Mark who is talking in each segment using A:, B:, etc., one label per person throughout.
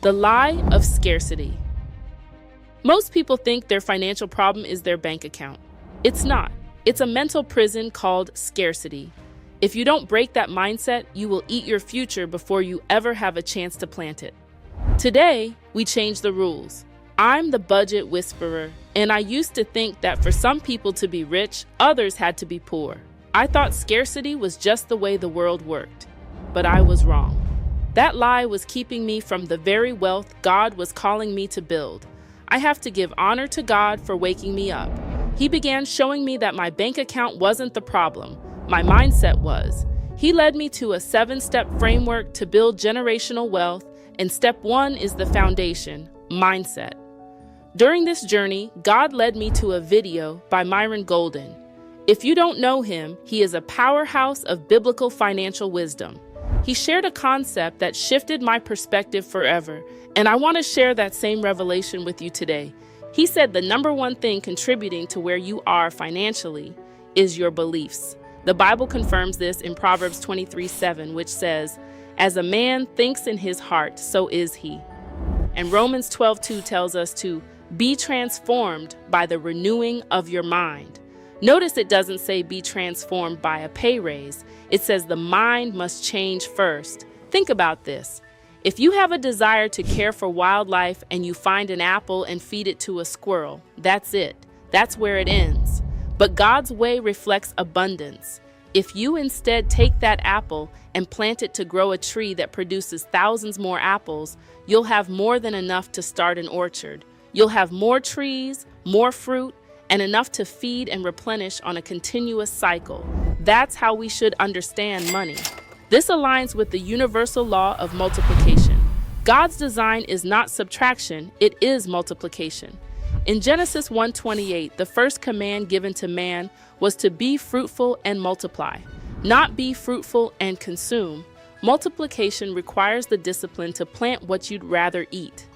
A: The lie of scarcity. Most people think their financial problem is their bank account. It's not. It's a mental prison called scarcity. If you don't break that mindset, you will eat your future before you ever have a chance to plant it. Today, we change the rules. I'm the budget whisperer, and I used to think that for some people to be rich, others had to be poor. I thought scarcity was just the way the world worked, but I was wrong. That lie was keeping me from the very wealth God was calling me to build. I have to give honor to God for waking me up. He began showing me that my bank account wasn't the problem, my mindset was. He led me to a 7-step framework to build generational wealth, and step 1 is the foundation, mindset. During this journey, God led me to a video by Myron Golden. If you don't know him, he is a powerhouse of biblical financial wisdom. He shared a concept that shifted my perspective forever, and I want to share that same revelation with you today. He said the number one thing contributing to where you are financially is your beliefs. The Bible confirms this in Proverbs 23:7, which says, "As a man thinks in his heart, so is he." And Romans 12:2 tells us to be transformed by the renewing of your mind. Notice it doesn't say be transformed by a pay raise. It says the mind must change first. Think about this. If you have a desire to care for wildlife and you find an apple and feed it to a squirrel, that's it. That's where it ends. But God's way reflects abundance. If you instead take that apple and plant it to grow a tree that produces thousands more apples, you'll have more than enough to start an orchard. You'll have more trees, more fruit, and enough to feed and replenish on a continuous cycle. That's how we should understand money. This aligns with the universal law of multiplication. God's design is not subtraction, it is multiplication. In Genesis 1:28, the first command given to man was to be fruitful and multiply, not be fruitful and consume. Multiplication requires the discipline to plant what you'd rather eat.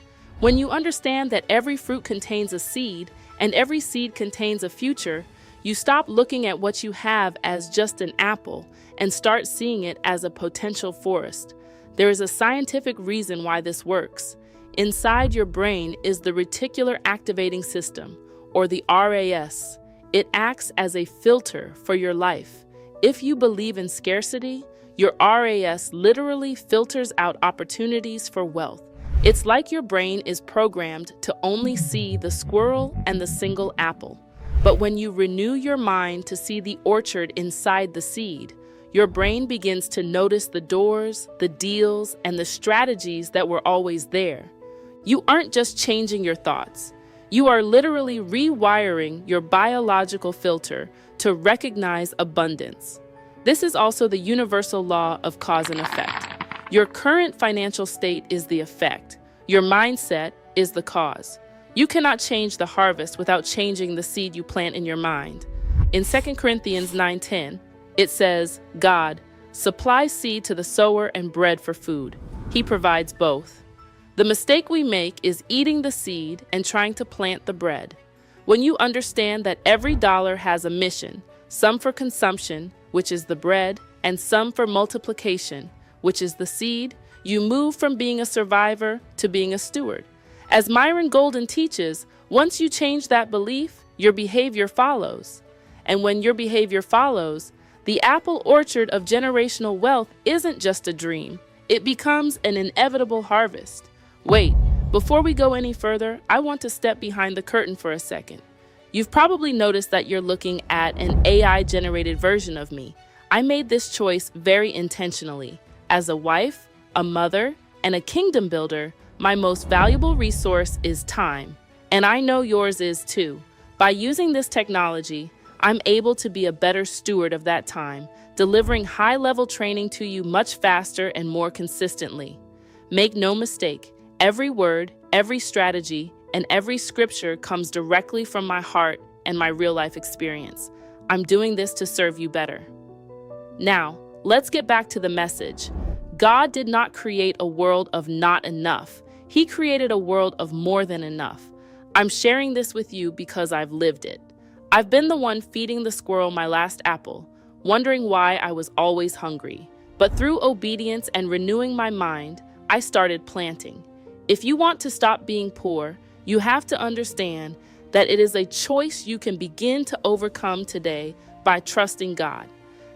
A: When you understand that every fruit contains a seed and every seed contains a future, you stop looking at what you have as just an apple and start seeing it as a potential forest. There is a scientific reason why this works. Inside your brain is the reticular activating system, or the RAS. It acts as a filter for your life. If you believe in scarcity, your RAS literally filters out opportunities for wealth. It's like your brain is programmed to only see the squirrel and the single apple. But when you renew your mind to see the orchard inside the seed, your brain begins to notice the doors, the deals, and the strategies that were always there. You aren't just changing your thoughts. You are literally rewiring your biological filter to recognize abundance. This is also the universal law of cause and effect. Your current financial state is the effect. Your mindset is the cause. You cannot change the harvest without changing the seed you plant in your mind. In 2 Corinthians 9:10, it says, God supplies seed to the sower and bread for food. He provides both. The mistake we make is eating the seed and trying to plant the bread. When you understand that every dollar has a mission, some for consumption, which is the bread, and some for multiplication, which is the seed, you move from being a survivor to being a steward. As Myron Golden teaches, once you change that belief, your behavior follows. And when your behavior follows, the apple orchard of generational wealth isn't just a dream. It becomes an inevitable harvest. Wait, before we go any further, I want to step behind the curtain for a second. You've probably noticed that you're looking at an AI-generated version of me. I made this choice very intentionally. As a wife, a mother, and a kingdom builder, my most valuable resource is time. And I know yours is too. By using this technology, I'm able to be a better steward of that time, delivering high-level training to you much faster and more consistently. Make no mistake, every word, every strategy, and every scripture comes directly from my heart and my real-life experience. I'm doing this to serve you better. Now, let's get back to the message. God did not create a world of not enough. He created a world of more than enough. I'm sharing this with you because I've lived it. I've been the one feeding the squirrel my last apple, wondering why I was always hungry. But through obedience and renewing my mind, I started planting. If you want to stop being poor, you have to understand that it is a choice you can begin to overcome today by trusting God.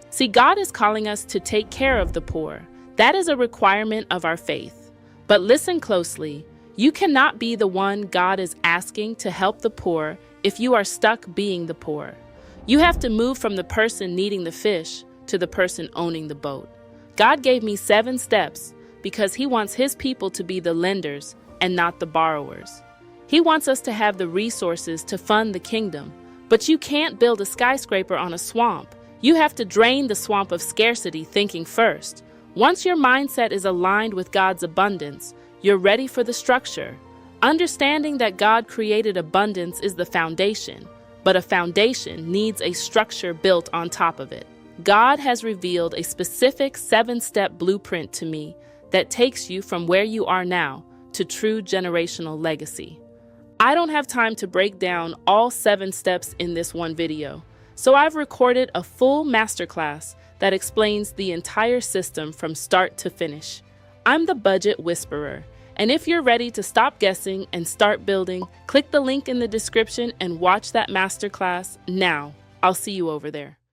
A: See, God is calling us to take care of the poor. That is a requirement of our faith. But listen closely. You cannot be the one God is asking to help the poor if you are stuck being the poor. You have to move from the person needing the fish to the person owning the boat. God gave me 7 steps because He wants His people to be the lenders and not the borrowers. He wants us to have the resources to fund the kingdom, but you can't build a skyscraper on a swamp. You have to drain the swamp of scarcity thinking first. Once your mindset is aligned with God's abundance, you're ready for the structure. Understanding that God created abundance is the foundation, but a foundation needs a structure built on top of it. God has revealed a specific 7-step blueprint to me that takes you from where you are now to true generational legacy. I don't have time to break down all 7 steps in this one video, so I've recorded a full masterclass that explains the entire system from start to finish. I'm the Budget Whisperer, and if you're ready to stop guessing and start building, click the link in the description and watch that masterclass now. I'll see you over there.